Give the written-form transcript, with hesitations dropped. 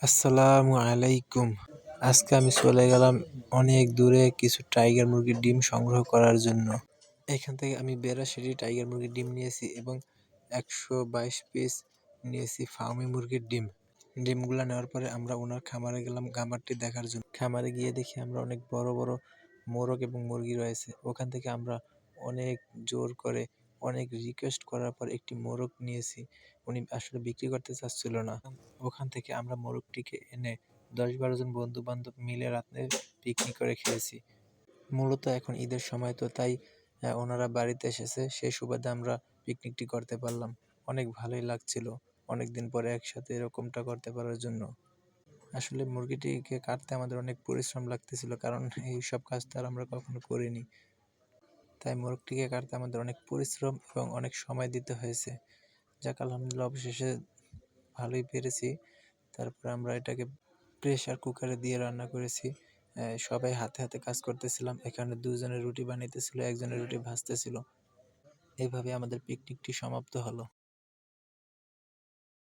আসসালামু আলাইকুম। আজকে আমি চলে গেলাম অনেক দূরে কিছু টাইগার মুরগির ডিম সংগ্রহ করার জন্য। এখান থেকে আমি ৮২টি টাইগার মুরগির ডিম নিয়েছি এবং ১২২ পিস নিয়েছি ফার্মি মুরগির ডিম। ডিমগুলা নেওয়ার পরে আমরা ওনার খামারে গেলাম খামারটি দেখার জন্য। খামারে গিয়ে দেখি আমরা অনেক বড় বড় মোরগ এবং মুরগি রয়েছে। ওখান থেকে আমরা অনেক জোর করে অনেক রিকোয়েস্ট করার পর একটি মোরগ নিয়েছি। উনি আসলে বিক্রি করতে চাচ্ছিল না। ওখান থেকে আমরা মোরগটিকে এনে ১০-১২ জন বন্ধু-বান্ধব মিলে রাতে পিকনিক করে খেয়েছি। মূলত এখন ঈদের সময় তো তাই ওনারা বাড়িতে এসেছে, সেই সুবাদে আমরা পিকনিকটি করতে পারলাম। অনেক ভালোই লাগছিল অনেকদিন পরে একসাথে এরকমটা করতে পারার জন্য। আসলে মুরগিটিকে কাটতে আমাদের অনেক পরিশ্রম লাগতেছিল, কারণ এইসব কাজ তো আর আমরা কখনো করিনি। তাই মোরগটিকে কাটতে আমাদের অনেক পরিশ্রম এবং অনেক সময় দিতে হয়েছে। যাক আলহামদুলিল্লাহ, অবশেষে ভালোই পেরেছি। তারপরে আমরা এটাকে প্রেসার কুকারে দিয়ে রান্না করেছি। সবাই হাতে হাতে কাজ করতেছিলাম। এখানে ২ জনের রুটি বানাইতেছিল, ১ জনের রুটি ভাজতেছিল। এইভাবে আমাদের পিকনিকটি সমাপ্ত হলো।